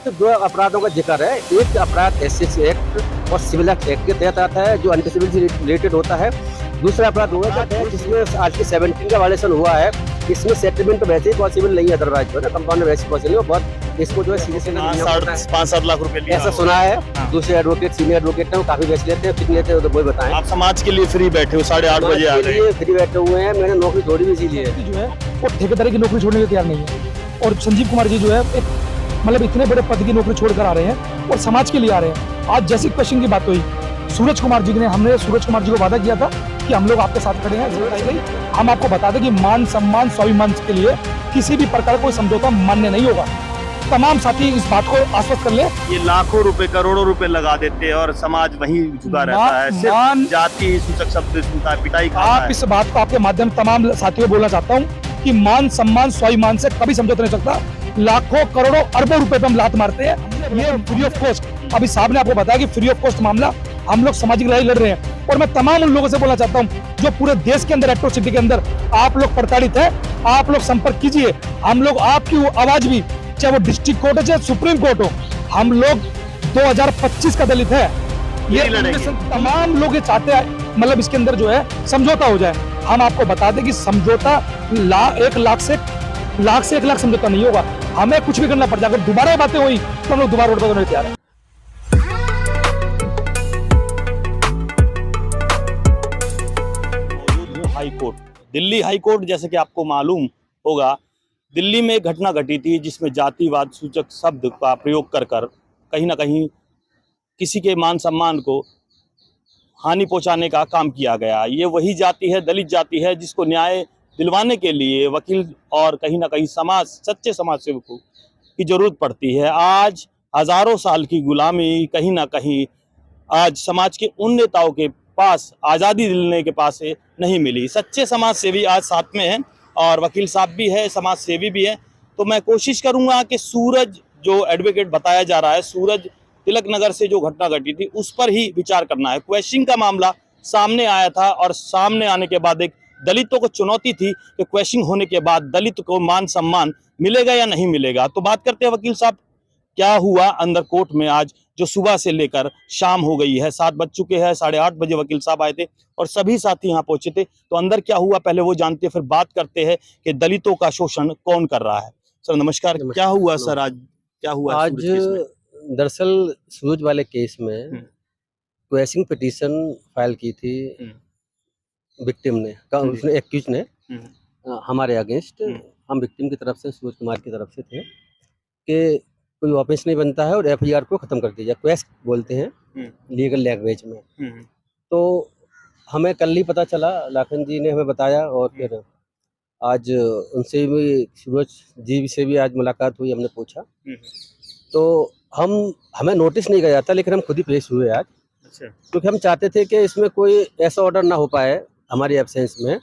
Act दो अपराधों का जिक्र है। एक अपराध एससी एक्ट और सिविल एक्ट के तहत आता है जो एंटी सिविल से रिलेटेड होता है। दूसरा अपराध वो है जिसमें आर्टिकल 17 का वायलेशन हुआ है। इसमें सेटलमेंट तो वैसे ही पॉसिबल नहीं है, अदरवाइज जो है ना कंपाउंड वैसे पॉसिबल नहीं है। बहुत इसको जो है सीधे 5-7 लाख रुपए लिया ऐसा सुना है। हाँ। दूसरे एडवोकेट सीनियर एडवोकेट है वो काफी वैसे लेते हैं, कितने लेते हैं तो वही बताएं। आप समाज के लिए फ्री बैठे हो, 8:30 बजे आ गए। फ्री बैठे हुए हैं, मैंने नौकरी छोड़ी भी इसीलिए जो है वो ठेकेदारी की नौकरी छोड़ने के लिए तैयार नहीं है। और संजीव कुमार जी जो है एक मतलब इतने बड़े पद की नौकरी छोड़कर आ रहे हैं और समाज के लिए आ रहे हैं। आज जैसी क्वेश्चन की बात हुई, सूरज कुमार जी ने हमने सूरज कुमार जी को वादा किया था कि हम लोग आपके साथ खड़े हैं। जरूरत आई गई, हम आपको बता दें कि मान सम्मान स्वाभिमान के लिए किसी भी प्रकार कोई समझौता मान्य नहीं होगा। तमाम साथी इस बात को आश्वस्त कर ले। ये लाखों रुपए करोड़ों रुपए लगा देते हैं और समाज वहीं झुका रहता है, सिर्फ जाति सूचक शब्द सुनता है, पिटाई खाता है। आप इस बात को आपके माध्यम तमाम साथियों बोलना चाहता हूँ कि मान सम्मान स्वाभिमान से कभी समझौता नहीं सकता। लाखों करोड़ों अरबों रुपए पे हम लात मारते हैं, ये फ्री ऑफ कॉस्ट। अभी साहब ने आपको बताया कि फ्री ऑफ कॉस्ट मामला हम लोग सामाजिक लड़ाई लड़ रहे हैं। और मैं तमाम उन लोगों से बोलना चाहता हूँ जो पूरे देश के अंदर एट्रोसिटी के अंदर आप लोग प्रताड़ित है, आप लोग संपर्क कीजिए। हम लोग आपकी आवाज भी, चाहे वो डिस्ट्रिक्ट कोर्ट हो चाहे सुप्रीम कोर्ट हो, हम लोग 2025 का दलित है। ये तमाम लोग ये चाहते हैं मतलब इसके अंदर जो है समझौता हो जाए। हम आपको बता दें कि समझौता 1 लाख से 1 लाख समझौता नहीं होगा। हमें कुछ भी करना पड़ जाए। अगर दोबारा बातें हुई तो हम लोग दोबारा रोड पर होने तैयार है। High court, Delhi high court, जैसे कि आपको मालूम होगा, दिल्ली में एक घटना घटी थी जिसमें जातिवाद सूचक शब्द का प्रयोग कर कहीं ना कहीं किसी के मान सम्मान को हानि पहुंचाने का काम किया गया। ये वही जाति है, दलित जाति है, जिसको न्याय दिलवाने के लिए वकील और कहीं ना कहीं समाज, सच्चे समाज सेवकों की जरूरत पड़ती है। आज हजारों साल की गुलामी कहीं ना कहीं आज समाज के उन नेताओं के पास, आज़ादी दिलने के पास से नहीं मिली। सच्चे समाज सेवी आज साथ में हैं और वकील साहब भी है, समाज सेवी भी है। तो मैं कोशिश करूंगा कि सूरज जो एडवोकेट बताया जा रहा है, सूरज तिलक नगर से जो घटना घटी थी उस पर ही विचार करना है। क्वेश्चन का मामला सामने आया था और सामने आने के बाद एक दलितों को चुनौती थी कि क्वेश्चन होने के बाद दलित को मान सम्मान मिलेगा या नहीं मिलेगा। तो बात करते हैं वकील साहब, क्या हुआ अंदर कोर्ट में आज जो सुबह से लेकर शाम हो गई है, 7 बज चुके हैं, 8:30 बजे वकील साहब आए थे और सभी साथी यहाँ पहुंचे थे। तो अंदर क्या हुआ पहले वो जानते हैं, फिर बात करते हैं कि दलितों का शोषण कौन कर रहा है। सर नमस्कार, क्या हुआ सर आज, क्या हुआ आज? दरअसल सूरज वाले केस में क्वेश्चन पिटीशन फाइल की थी विक्टिम ने, उसने एक्यूज ने हमारे अगेंस्ट। हम विक्टिम की तरफ से, सूरज कुमार की तरफ से थे कि कोई ऑफेंस नहीं बनता है और एफआईआर को खत्म कर दिया, क्वेस्ट बोलते हैं लीगल लैंग्वेज में। तो हमें कल ही पता चला, लाखन जी ने हमें बताया और फिर आज उनसे भी, सूरज जी से भी आज मुलाकात हुई, हमने पूछा। तो हमें नोटिस नहीं गया था लेकिन हम खुद ही पेश हुए आज। अच्छा। क्योंकि हम चाहते थे कि इसमें कोई ऐसा ऑर्डर ना हो पाए हमारी एब्सेंस में,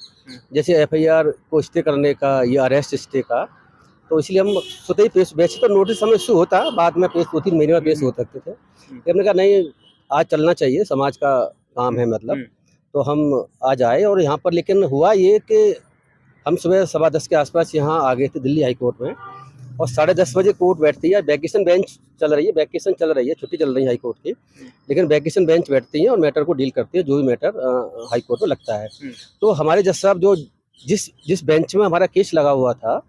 जैसे एफआईआर को स्टे करने का या अरेस्ट स्टे का। तो इसलिए हम स्वतः ही पेश, वैसे तो नोटिस हमें इशू होता, बाद में पेश 2-3 महीने में पेश हो सकते थे। हमने कहा नहीं, आज चलना चाहिए, समाज का काम है मतलब। तो हम आज आए और यहाँ पर, लेकिन हुआ ये कि हम सुबह 10:15 के आसपास यहाँ आ गए थे दिल्ली हाई कोर्ट में और 10:30 बजे कोर्ट बैठती है। वैकेशन बेंच चल रही है, वैकेशन चल रही है, छुट्टी चल रही है हाई कोर्ट की, लेकिन वैकेशन बेंच बैठती है और मैटर को डील करती है, जो भी मैटर हाई कोर्ट में लगता है। तो हमारे जज साहब जो जिस बेंच में हमारा केस लगा हुआ था,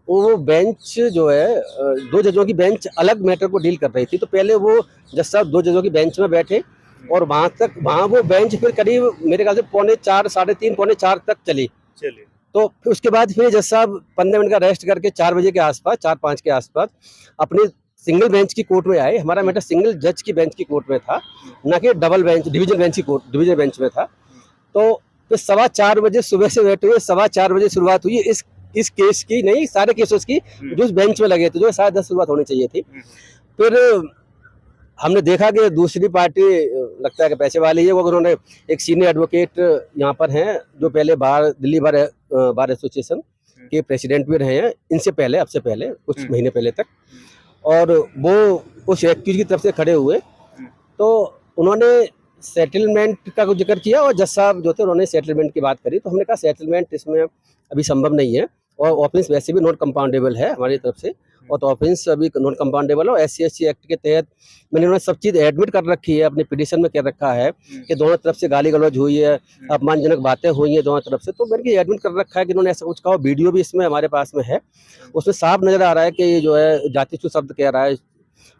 वो बेंच जो है 2 जजों की बेंच अलग मैटर को डील कर रही थी। तो पहले वो जज साहब 2 जजों की बेंच में बैठे और वहाँ वो बेंच फिर करीब मेरे ख्याल से 3:45, 3:30, 4:45 तक चली। तो फिर उसके बाद फिर जज साहब 15 मिनट का रेस्ट करके 4 बजे के आसपास, 4-5 के आसपास अपने सिंगल बेंच की कोर्ट में आए। हमारा मैटर सिंगल जज की बेंच की कोर्ट में था, ना कि डबल बेंच, डिवीजन बेंच की कोर्ट, डिवीजन बेंच में था। तो फिर 4:15 बजे सुबह से बैठे हुए 4:15 बजे शुरुआत हुई इस केस की, नहीं सारे केसेस की जो उस बेंच में लगे थे, जो 10:30 शुरुआत होनी चाहिए थी। फिर हमने देखा कि दूसरी पार्टी लगता है कि पैसे वाली है। वो उन्होंने एक सीनियर एडवोकेट यहाँ पर हैं जो पहले दिल्ली बार एसोसिएशन के प्रेसिडेंट भी रहे हैं इनसे पहले, अब से पहले कुछ महीने पहले तक, और वो उस एक्यूज की तरफ से खड़े हुए। तो उन्होंने सेटलमेंट का कुछ जिक्र किया और जज साहब जो थे उन्होंने सेटलमेंट की बात करी। तो हमने कहा सेटलमेंट इसमें अभी संभव नहीं है और ऑफेंस वैसे भी नॉट कंपाउंडेबल है हमारी तरफ से, और तो ऑफेंस अभी नॉन कंपाउंडेबल हो। SC एक्ट के तहत मैंने उन्होंने सब चीज़ एडमिट कर रखी है, अपने पिटीशन में कर रखा है कि दोनों तरफ से गाली गलौज हुई है, अपमानजनक बातें हुई हैं दोनों तरफ से, तो मैंने एडमिट कर रखा है कि इन्होंने ऐसा कुछ कहा। वीडियो भी इसमें हमारे पास में है, उसमें साफ नजर आ रहा है कि ये जो है जाति सूचक शब्द कह रहा है।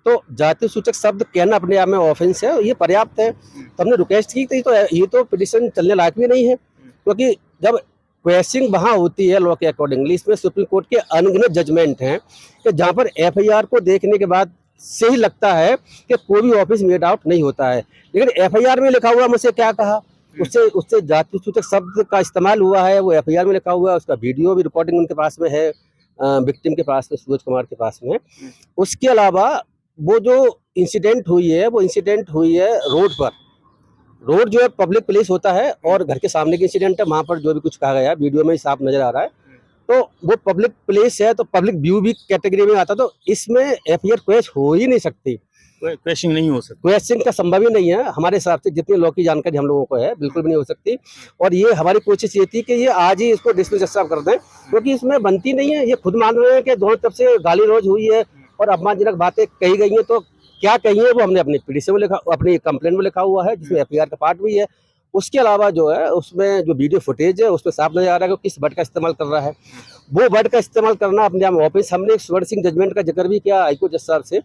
तो जाति सूचक शब्द कहना अपने आप में ऑफेंस है, ये पर्याप्त है। तो हमने रिक्वेस्ट की थी, तो ये तो पिटीशन चलने लायक भी नहीं है, क्योंकि जब क्वेश्चनिंग वहाँ होती है लॉ के अकॉर्डिंगली, इसमें सुप्रीम कोर्ट के अनगिनत जजमेंट हैं कि जहाँ पर FIR को देखने के बाद से ही लगता है कि कोई भी ऑफिस मेड आउट नहीं होता है, लेकिन FIR में लिखा हुआ मुझसे क्या कहा, उससे जाति सूचक शब्द का इस्तेमाल हुआ है, वो FIR में लिखा हुआ है, उसका वीडियो भी रिकॉर्डिंग उनके पास में है, विक्टिम के पास में, सूरज कुमार के पास में। उसके अलावा वो जो इंसिडेंट हुई है, वो इंसिडेंट हुई है रोड पर। रोड जो है पब्लिक प्लेस होता है और घर के सामने की इंसिडेंट है, वहाँ पर जो भी कुछ कहा गया है वीडियो में साफ नजर आ रहा है, तो वो पब्लिक प्लेस है, तो पब्लिक व्यू भी कैटेगरी में आता, तो इसमें FIR क्वेश्चन हो ही नहीं सकती, क्वेश्चन नहीं हो सकता, क्वेश्चन का संभव ही नहीं है हमारे हिसाब से, जितनी लॉ की जानकारी हम लोगों को है, बिल्कुल भी नहीं हो सकती। और ये हमारी कोशिश ये थी कि ये आज ही इसको डिस्मिस कर दें, क्योंकि इसमें बनती नहीं है। ये खुद मान रहे हैं कि दोनों तरफ से गाली गलौज हुई है और अपमानजनक बातें कही गई हैं, तो क्या कही है वो हमने अपनी पिटीशन में लिखा, अपनी कंप्लेंट में लिखा हुआ है, जिसमें FIR का पार्ट भी है। उसके अलावा जो है उसमें जो वीडियो फुटेज है उसमें साफ नजर आ रहा है कि किस वर्ड का इस्तेमाल कर रहा है, वो वर्ड का इस्तेमाल करना अपने आप ऑफिस। हमने एक स्वर्ण सिंह जजमेंट का जिक्र भी किया हाईकोर्ट जज साहब से,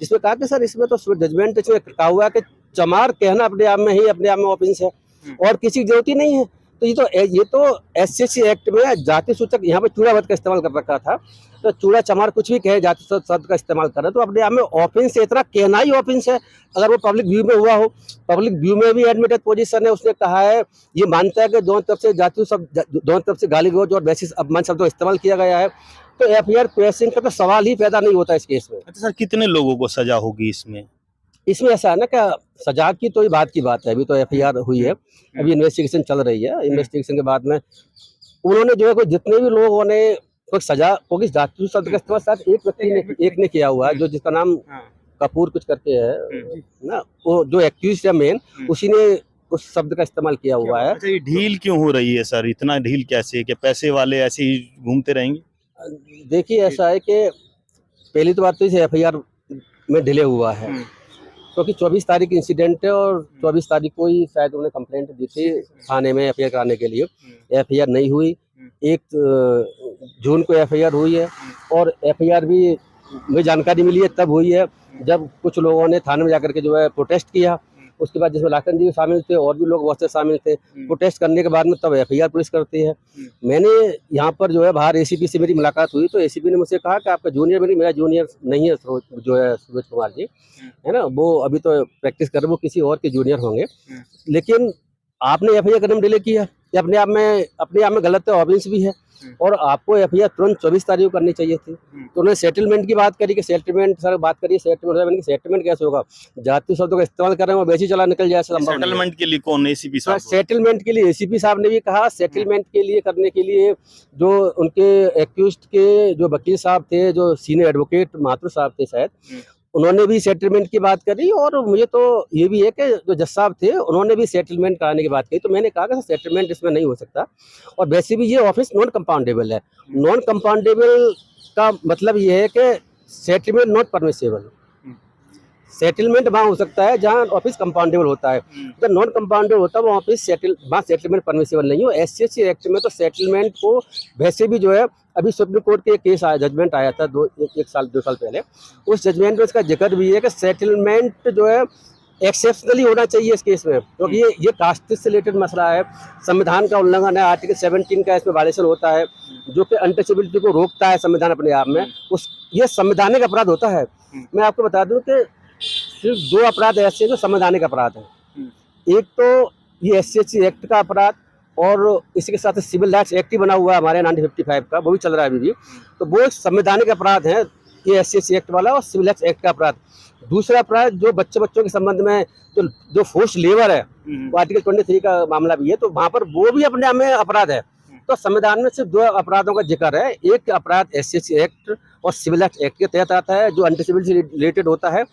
जिसमें कहा कि सर इसमें तो जजमेंट इसमें कहा हुआ है कि चमार कहना अपने आप में ऑफेंस है और किसी की जरूरत ही नहीं है। तो ये तो SC एक्ट में जाति सूचक, यहाँ पे चूड़ा वर्ड का इस्तेमाल कर रखा था, तो चूड़ा चमार कुछ भी कहे जाति शब्द का इस्तेमाल कर रहे, तो अपने आप में ऑफेंस है, इतना कहना ही ऑफेंस है। अगर वो पब्लिक व्यू में हुआ हो, पब्लिक व्यू में भी एडमिटेड पोजीशन है, उसने कहा है, ये मानता है कि दोनों तरफ से जाति शब्द, दोनों तरफ से गाली गलौज और वैसे अपमान शब्दों का इस्तेमाल किया गया है, तो FIR क्वेश्चन का तो सवाल ही पैदा नहीं होता इस केस में। अच्छा सर, कितने लोगों को सजा होगी इसमें? इसमें ऐसा है ना कि सजा की तो ये बात की बात है, अभी तो FIR हुई है, अभी इन्वेस्टिगेशन चल रही है। इन्वेस्टिगेशन के बाद में उन्होंने जो है कोई जितने भी लोगों ने कोई सजा, क्योंकि जाति शब्द का इस्तेमाल शायद एक व्यक्ति ने किया हुआ है, जो जिसका नाम कपूर कुछ करके है ना, वो जो एक्यूज है मेन, उसी ने उस शब्द का इस्तेमाल किया हुआ है। अच्छा, ये ढील क्यों हो रही है सर, इतना ढील कैसे, कि पैसे वाले ऐसे ही घूमते रहेंगे? देखिए ऐसा है कि पहली तो बात तो इसे FIR में डिले हुआ है, क्योंकि 24 तारीख इंसिडेंट है और 24 तारीख को ही शायद उन्होंने कंप्लेंट दी थी थाने में FIR कराने के लिए, FIR नहीं हुई। 1 जून को FIR हुई है और FIR भी मुझे जानकारी मिली है तब हुई है जब कुछ लोगों ने थाने में जाकर के जो है प्रोटेस्ट किया, उसके बाद जिसमें लाखन जी शामिल थे और भी लोग बहुत से शामिल थे। प्रोटेस्ट करने के बाद में तब FIR पुलिस करती है। मैंने यहाँ पर जो है बाहर ACP से मेरी मुलाकात हुई, तो ACP ने मुझसे कहा कि आपका जूनियर मेरा जूनियर नहीं है, जो है सूरज कुमार जी है ना, वो अभी तो प्रैक्टिस कर रहे, वो किसी और के जूनियर होंगे, लेकिन आपने FIR करने में डिले किया, ये अपने आप में गलत है, ऑफेंस भी है, और आपको FIR तुरंत 24 तारीख को करनी चाहिए थी। तो उन्होंने सेटलमेंट की बात करी कि सेटलमेंट, सर बात करिए सेटलमेंट कैसे होगा, जाति शब्दों का इस्तेमाल कर रहे हैं, वो वैसे ही चला निकल जाए। सेटलमेंट के लिए कौन, ACP साहब? सेटलमेंट के लिए ACP साहब ने भी कहा, सेटलमेंट के लिए करने के लिए जो उनके एक्यूज्ड के जो वकील साहब थे, जो सीनियर एडवोकेट माथुर साहब थे शायद, उन्होंने भी सेटलमेंट की बात करी, और मुझे तो ये भी है कि जो जज साहब थे उन्होंने भी सेटलमेंट कराने की बात कही। तो मैंने कहा कि सेटलमेंट इसमें नहीं हो सकता, और वैसे भी ये ऑफिस नॉन कंपाउंडेबल है। नॉन कंपाउंडेबल का मतलब ये है कि सेटलमेंट नॉट परमिसेबल। सेटलमेंट वहाँ हो सकता है जहाँ ऑफिस कंपाउंडेबल होता है, तो नॉन कंपाउंडेबल होता है वो ऑफिस वहाँ सेटलमेंट परमिसेबल नहीं हो। SC एक्ट में तो सेटलमेंट को वैसे भी जो है, अभी सुप्रीम कोर्ट के केस आया, जजमेंट आया था 2 साल पहले, उस जजमेंट में इसका जिक्र भी है कि सेटलमेंट जो है एक्सेप्शनली होना चाहिए इस केस में, क्योंकि ये कास्ट से रिलेटेड मसला है, संविधान का उल्लंघन है, आर्टिकल 17 का इसमें वायलेशन होता है, जो कि अनटचेबिलिटी को रोकता है संविधान अपने आप में, ये संवैधानिक अपराध होता है। मैं आपको बता दूं कि सिर्फ 2 अपराध ऐसे हैं जो संवैधानिक अपराध हैं। एक तो ये SC एक्ट का अपराध, और इसी के साथ सिविल राइट्स एक्ट ही बना हुआ है हमारे 1955 का, वो भी चल रहा है अभी भी, तो वो एक संवैधानिक अपराध है, ये SC एक्ट वाला और सिविल राइट्स एक्ट का अपराध। दूसरा अपराध जो बच्चों के संबंध में जो फोर्स लेबर है, वो आर्टिकल 23 का मामला भी है, तो वहाँ पर वो भी अपने आप में अपराध है। तो संविधान में सिर्फ 2 अपराधों का जिक्र है, एक अपराध SC एक्ट और सिविल एक्ट के तहत आता है जो अनटचेबिलिटी से रिलेटेड होता है,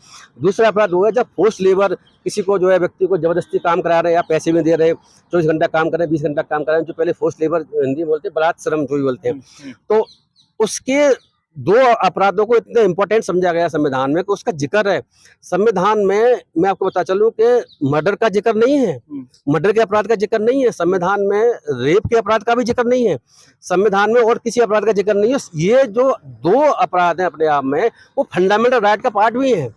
दूसरा अपराध वो है जब फोर्स लेबर, किसी को जो है व्यक्ति को जबरदस्ती काम करा रहे हैं या पैसे में दे रहे हैं, 24 घंटा काम कर रहे हैं, 20 घंटा काम कर रहे हैं, जो पहले फोर्स लेबर हिंदी बोलते हैं, बलात् श्रम जो भी बोलते हैं, तो उसके दो अपराधों को इतना इम्पोर्टेंट समझा गया संविधान में कि उसका जिक्र है। संविधान में मैं आपको बता चलूं कि मर्डर का जिक्र नहीं है, मर्डर के अपराध का जिक्र नहीं है संविधान में, रेप के अपराध का भी जिक्र नहीं है संविधान में, और किसी अपराध का जिक्र नहीं है। ये जो दो अपराध हैं अपने आप में, वो फंडामेंटल राइट का पार्ट भी है।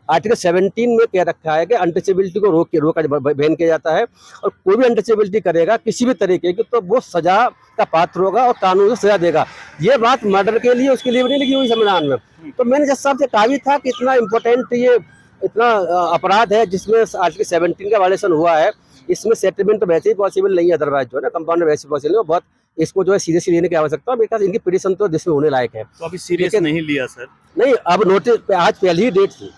आर्टिकल 17 में कह रखा है कि अनटचेबिलिटी को रोका बैन किया जाता है, और कोई भी अनटचेबिलिटी करेगा किसी भी तरीके की तो वो सजा का पात्र होगा और कानून से सजा देगा। ये बात मर्डर के लिए उसके लिए भी नहीं लिखी हुई संविधान में। तो मैंने जज साहब से कहा भी था कि इतना इम्पोर्टेंट ये इतना अपराध है जिसमें आर्टिकल 17 का वायलेशन हुआ है, इसमें सेटलमेंट तो वैसे ही पॉसिबल नहीं है, अदरवाइज जो है ना कंपाउंड वैसे पॉसिबल नहीं है। बहुत इसको जो है सीरियसली लेने की आवश्यकता है, बिकॉज इनकी पिटीशन तो जिसमें होने लायक है। तो अभी सीरियस नहीं लिया सर? नहीं, अब नोटिस आज पहली ही डेट थी,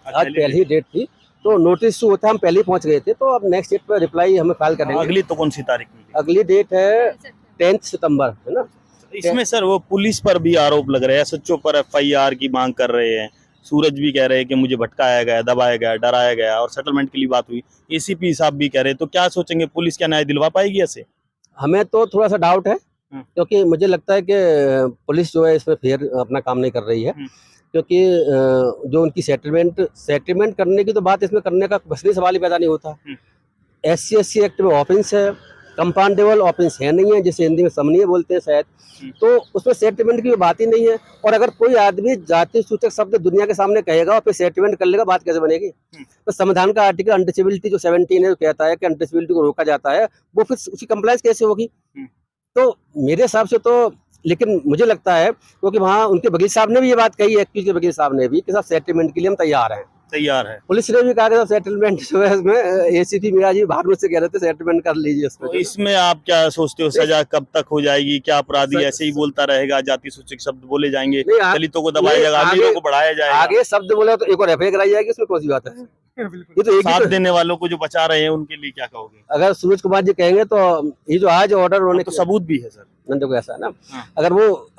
आज पहली ही डेट थी, तो नोटिस होता है हम पहले ही पहुंच गए थे। तो अब नेक्स्ट डेट पर रिप्लाई हमें फाइल करेंगे। अगली तो कौन सी तारीख में? अगली डेट है 10 सितंबर, है ना। इसमें सर वो पुलिस पर भी आरोप लग रहे हैं, एसएचओ पर FIR की मांग कर रहे हैं। सूरज भी कह रहे हैं कि मुझे भटकाया गया, दबाया गया, डराया गया, और सेटलमेंट के लिए बात हुई। ACP साहब भी कह रहे हैं, तो क्या सोचेंगे, पुलिस क्या न्याय दिलवा पाएगी ऐसे? हमें तो थोड़ा सा डाउट है, क्योंकि मुझे लगता है कि पुलिस जो है इसमें फेयर अपना काम नहीं कर रही है, क्योंकि जो उनकी सेटलमेंट करने की तो बात इसमें करने का बसनी सवाल ही पैदा नहीं होता। SC एक्ट में ऑफेंस है, कंपाउंडेबल ऑफेंस है नहीं है, जिसे हिंदी में समनीय बोलते हैं शायद, तो उसमें सेटलमेंट की बात ही नहीं है। और अगर कोई आदमी जाति सूचक शब्द दुनिया के सामने कहेगा और फिर सेटलमेंट कर लेगा, बात कैसे बनेगी? तो संविधान का आर्टिकल अनटचेबिलिटी जो 17 है, कहता है कि अनटचेबिलिटी को रोका जाता है, वो फिर उसकी कंप्लायंस कैसे होगी? तो मेरे हिसाब से तो, लेकिन मुझे लगता है क्योंकि वहाँ उनके वकील साहब ने भी ये बात कही है, एक्यूज के वकील साहब ने भी, कि साहब सेटलमेंट के लिए हम तैयार हैं। तैयार है। पुलिस ने भी कहा कि सेटलमेंट जो है इसमें ACP मीरा जी बाहर मुझसे कह रहे थे सेटलमेंट कर लीजिए इसमें। तो इसमें आप क्या सोचते हो, सजा कब तक हो जाएगी? क्या अपराधी ऐसे ही बोलता रहेगा, जाति सूचक शब्द बोले जाएंगे, दलितों को दबाया जाएगा, अमीरों को बढ़ाया जाएगा? आगे शब्द बोले तो एक और FIR कराई जाएगी, इसमें कौन सी बात है? ये तो साथ देने वालों को जो बचा रहे हैं उनके लिए क्या कहोगे? अगर सूरज कुमार जी कहेंगे तो ये जो आज ऑर्डर होने तो सबूत भी है सर, देखो ऐसा है ना।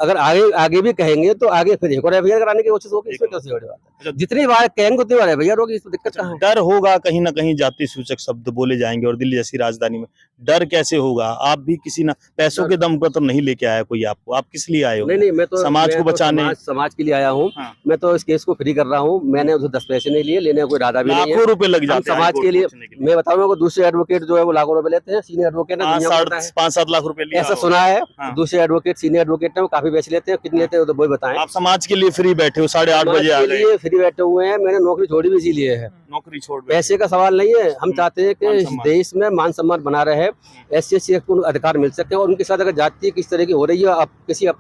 अगर आगे भी कहेंगे तो आगे फिर एक और FIR कराने की कोशिश होगी, इसमें कैसे बड़ी बात है? जितनी बार कहेंगे उतनी बार FIR होगी, इसमें दिक्कत कहाँ है? डर होगा कहीं ना कहीं, जाति सूचक शब्द बोले जाएंगे, और दिल्ली जैसी राजधानी में डर कैसे होगा? आप भी किसी ना पैसों के दम पर तो नहीं लेके आया कोई आपको, आप किस लिए आए हो? नहीं, मैं तो समाज को बचाने, समाज के लिए आया हूँ। मैं तो इस केस को फ्री कर रहा हूँ, मैंने उसे 10 पैसे नहीं लिए, लेने का कोई इरादा भी नहीं है। लाखों रुपए लग जाते हैं समाज के लिए। मैं बताऊंगा, दूसरे एडवोकेट जो है वो लाखों रुपए लेते हैं, सीनियर एडवोकेट 5-7 लाख रुपए ऐसा सुना है। दूसरे एडवोकेट सीनियर एडवोकेट है वो काफी पैसे लेते हैं, कितने लेते हैं तो वो बताएं। आप समाज के लिए फ्री बैठे हो, 8:30 बजे आ गए, फ्री बैठे हुए हैं। मैंने नौकरी छोड़ी भी इसीलिए है, नौकरी छोड़, पैसे का सवाल नहीं है। हम चाहते हैं कि इस देश में मान सम्मान बना रहे, SC को अधिकार मिल सके, और उनके साथ अगर जाति किस तरह की हो रही है, अब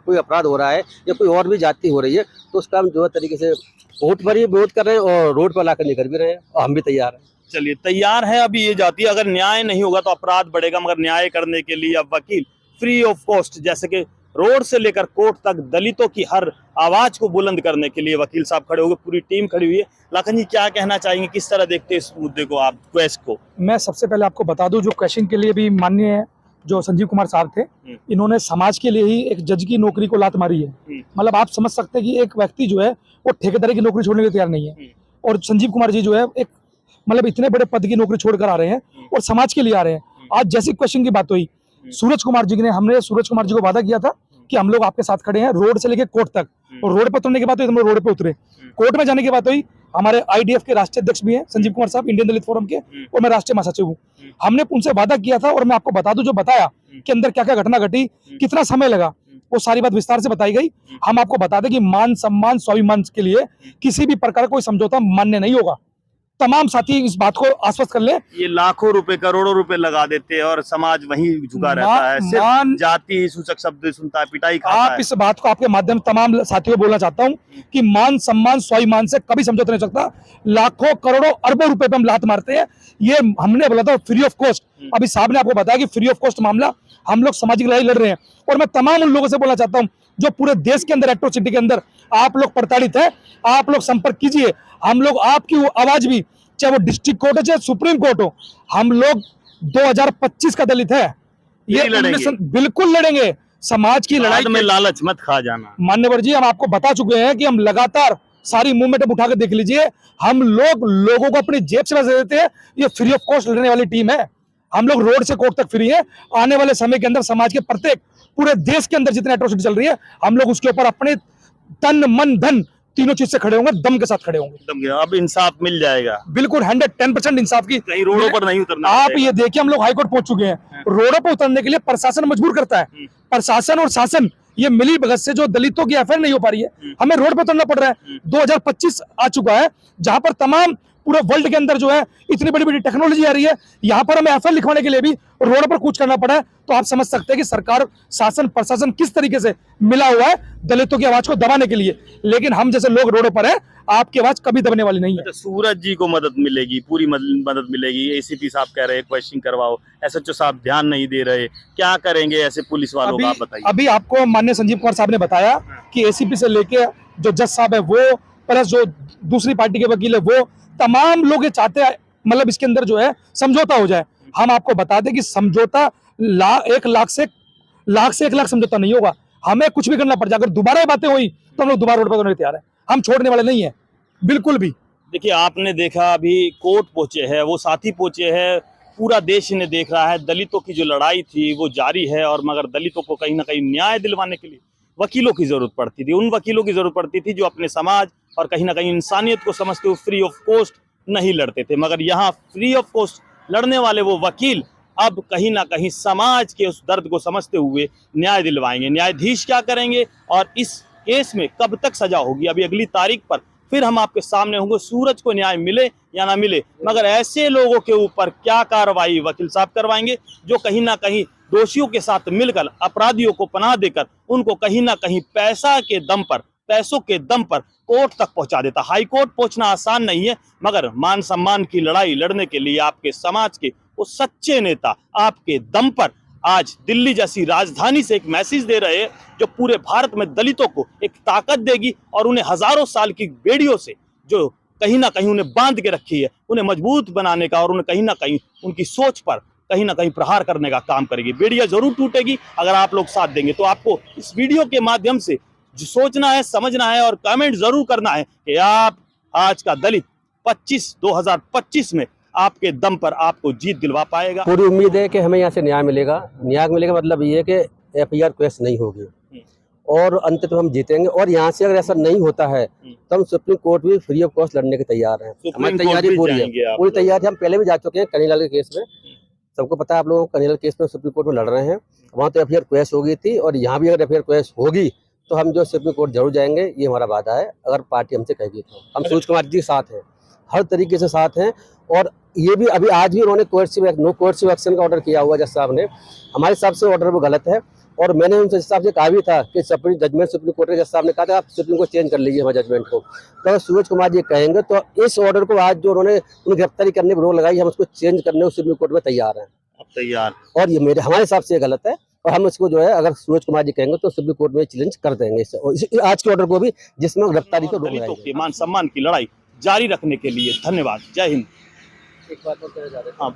कोई अपराध हो रहा है या कोई और भी जाति हो रही है, तो उसका हम जो है तरीके से वोट पर ही विरोध कर रहे हैं और रोड पर लाकर निकल भी रहे हैं, और हम भी तैयार हैं। चलिए, तैयार है अभी ये जाति। अगर न्याय नहीं होगा तो अपराध बढ़ेगा, मगर न्याय करने के लिए अब वकील फ्री ऑफ कॉस्ट, जैसे कि रोड से लेकर कोर्ट तक दलितों की हर आवाज को बुलंद करने के लिए वकील साहब खड़े हो गए, पूरी टीम खड़ी हुई है। लाखन जी, क्या कहना चाहेंगे, किस तरह देखते हैं इस मुद्दे को आप, क्वेश्चन को? मैं सबसे पहले आपको बता दूं, जो क्वेश्चन के लिए भी माननीय जो संजीव कुमार साहब थे, इन्होंने समाज के लिए ही एक जज की नौकरी को लात मारी है। मतलब आप समझ सकते हैं कि एक व्यक्ति जो है वो ठेकेदारी की नौकरी छोड़ने के लिए तैयार नहीं है, और संजीव कुमार जी जो है एक मतलब इतने बड़े पद की नौकरी छोड़कर आ रहे हैं और समाज के लिए आ रहे हैं। आज जैसी क्वेश्चन की बात हुई, सूरज कुमार जी ने, हमने सूरज कुमार जी को वादा किया था कि हम लोग आपके साथ खड़े हैं रोड से लेकर कोर्ट तक, और रोड पर उतरने के बाद हम लोग रोड पे उतरे। कोर्ट में जाने की बात हुई, हमारे IDF के राष्ट्रीय अध्यक्ष भी हैं संजीव कुमार साहब, इंडियन दलित फोरम के, और मैं राष्ट्रीय महासचिव हूँ। हमने उनसे वादा किया था, और मैं आपको बता दूं, जो बताया कि अंदर क्या क्या घटना घटी, कितना समय लगा, वो सारी बात विस्तार से बताई गई। हम आपको बता दें कि मान सम्मान स्वाभिमान के लिए किसी भी प्रकार कोई समझौता मान्य नहीं होगा। तमाम साथी इस बात को आश्वस्त कर ले। ये लाखों रुपए, करोड़ों रुपए लगा देते हैं और समाज वहीं झुका रहता है, सिर्फ जाति सूचक शब्द सुनता है, पिटाई खाता है। आप इस बात को आपके माध्यम तमाम साथियों को बोलना चाहता हूं कि मान सम्मान स्वाभिमान से कभी समझौता नहीं सकता। लाखों करोड़ों अरबों रुपए पे हम लात मारते हैं, ये हमने बोला था फ्री ऑफ कॉस्ट। अभी साहब ने आपको बताया कि फ्री ऑफ कॉस्ट मामला हम लोग सामाजिक लड़ाई लड़ रहे हैं, और मैं तमाम उन लोगों से बोलना चाहता हूं जो पूरे देश के अंदर, एट्रोसिटी के अंदर आप लोग प्रताड़ित है, आप लोग संपर्क कीजिए। हम लोग आपकी आवाज भी, चाहे वो डिस्ट्रिक्ट कोर्ट हो चाहे सुप्रीम कोर्ट हो, हम लोग 2025 का दलित है, ये बिल्कुल लड़ेंगे। समाज की लड़ाई में लालच मत खा जाना। मान्यवर जी, हम आपको बता चुके हैं कि हम लगातार सारी मूवमेंट उठा के देख लीजिए, हम लोगों को अपनी जेब से पैसे देते हैं। ये फ्री ऑफ कॉस्ट लड़ने वाली टीम है, हम लोग रोड से कोर्ट तक फ्री है। आने वाले समय के अंदर समाज के प्रत्येक, पूरे देश के अंदर जितने एट्रोसिटी चल रही है, हम लोग उसके ऊपर अपने तन मन धन तीनों चीज से खड़े होंगे, दम के साथ खड़े होंगे। एकदम अब इंसाफ मिल जाएगा, बिल्कुल 110% इंसाफ की। कहीं रोडों पर नहीं उतरना आप पड़ेगा। ये देखिए, हम लोग हाईकोर्ट पहुंच चुके हैं, रोडों पर उतरने के लिए प्रशासन मजबूर करता है। प्रशासन और शासन ये मिली भगत से जो दलितों की एफआईआर नहीं हो पा रही है, हमें रोड पर उतरना पड़ रहा है। 2025 आ चुका है, जहां पर तमाम पूरे वर्ल्ड के अंदर जो है इतनी बड़ी बड़ी टेक्नोलॉजी आ रही है, यहाँ पर हमें एफआईआर लिखवाने के लिए भी रोड पर कूच करना पड़ा है। तो आप समझ सकते हैं कि सरकार, शासन, प्रशासन किस तरीके से मिला हुआ है दलितों की आवाज को दबाने के लिए। लेकिन हम जैसे लोग रोडों पर हैं, आपकी आवाज कभी दबने वाली नहीं है। अच्छा, सूरज जी को मदद मिलेगी, पूरी मदद मिलेगी। एसीपी साहब कह रहे हैं क्वेश्चन करवाओ, एसएचओ साहब ध्यान नहीं दे रहे, क्या करेंगे ऐसे पुलिस वालों का, आप बताइए। अभी आपको माननीय संजीव कुमार साहब ने बताया कि एसीपी से लेके जो जज साहब है वो, प्लस जो दूसरी पार्टी के वकील है वो, तमाम लोग ये चाहते हैं मतलब इसके अंदर जो है समझौता हो जाए। हम आपको बता दें कि समझौता 1 लाख से 1 लाख समझौता नहीं होगा, हमें कुछ भी करना पड़ जाए। अगर दोबारा ये बातें हुई तो हम लोग दोबारा रोड पर होने तैयार है, हम छोड़ने वाले नहीं है बिल्कुल भी। देखिए, आपने देखा अभी कोर्ट पहुंचे हैं, वो साथी पहुंचे हैं, पूरा देश इन्हें देख रहा है। दलितों की जो लड़ाई थी वो जारी है, और मगर दलितों को कहीं ना कहीं न्याय दिलवाने के लिए वकीलों की जरूरत पड़ती थी, उन वकीलों की जरूरत पड़ती थी जो अपने समाज और कहीं ना कहीं इंसानियत को समझते हुए फ्री ऑफ कॉस्ट नहीं लड़ते थे। मगर यहाँ फ्री ऑफ कॉस्ट लड़ने वाले वो वकील अब कहीं ना कहीं समाज के उस दर्द को समझते हुए न्याय दिलवाएंगे। न्यायाधीश क्या करेंगे और इस केस में कब तक सजा होगी, अभी अगली तारीख पर फिर हम आपके सामने होंगे। सूरज को न्याय मिले या ना मिले, मगर ऐसे लोगों के ऊपर क्या कार्रवाई वकील साहब करवाएंगे जो कहीं ना कहीं दोषियों के साथ मिलकर अपराधियों को पनाह देकर उनको कहीं ना कहीं पैसों के दम पर कोर्ट तक पहुंचा देता। हाई कोर्ट पहुंचना आसान नहीं है, मगर मान सम्मान की लड़ाई लड़ने के लिए आपके समाज के वो सच्चे नेता आपके दम पर आज दिल्ली जैसी राजधानी से एक मैसेज दे रहे हैं जो पूरे भारत में दलितों को एक ताकत देगी और उन्हें हजारों साल की बेड़ियों से जो कहीं ना कहीं उन्हें बांध के रखी है, उन्हें मजबूत बनाने का और उन्हें कहीं ना कहीं उनकी सोच पर कहीं ना कहीं प्रहार करने का काम करेगी। बेड़ियां जरूर टूटेगी अगर आप लोग साथ देंगे। तो आपको इस वीडियो के माध्यम से जो सोचना है, समझना है और कमेंट जरूर करना है कि आप आज का दलित 2025 में आपके दम पर आपको जीत दिलवा पाएगा। पूरी उम्मीद है कि हमें यहाँ से न्याय मिलेगा। न्याय मिलेगा मतलब ये है कि एफआईआर केस नहीं होगी और अंततः हम जीतेंगे। और यहाँ से अगर ऐसा नहीं होता है तो हम सुप्रीम कोर्ट भी फ्री ऑफ कॉस्ट लड़ने के तैयार हैं। हमारी तैयारी पूरी है, पूरी तैयारी। हम पहले भी जा चुके हैं कन्हैयालाल के केस में, सबको पता है आप लोगों को। कन्हैयालाल केस में सुप्रीम कोर्ट में लड़ रहे हैं, वहाँ तो एफआईआर केस हो गई थी और यहाँ भी अगर एफआईआर केस होगी तो हम जो सुप्रीम कोर्ट जरूर जाएंगे, ये हमारा वादा है। अगर पार्टी हमसे कहेगी तो हम सूरज कुमार जी के साथ हैं, हर तरीके से साथ हैं। और ये भी अभी आज भी उन्होंने नो कोर्सिव एक्शन का ऑर्डर किया हुआ जज साहब ने। हमारे हिसाब से ऑर्डर वो गलत है और मैंने उनसे जज साहब से कहा भी था कि जजमेंट सुप्रीम कोर्ट के जज साहब ने कहा था आप सुप्रीम कोर्ट चेंज कर लीजिए हमारे जजमेंट को। तो सूरज कुमार जी कहेंगे तो इस ऑर्डर को आज जो उन्होंने गिरफ्तारी करने पर रोक लगाई, हम उसको चेंज करने को सुप्रीम कोर्ट में तैयार हैं। तैयार। और ये हमारे हिसाब से गलत है और हम इसको जो है अगर सूरज कुमार जी कहेंगे तो सुप्रीम कोर्ट में चैलेंज कर देंगे आज के ऑर्डर को भी, जिसमें गिरफ्तारी को रोक लगाई। मान सम्मान की लड़ाई जारी रखने के लिए धन्यवाद। जय हिंद। एक बात और कहना चाह रहे थे। हाँ।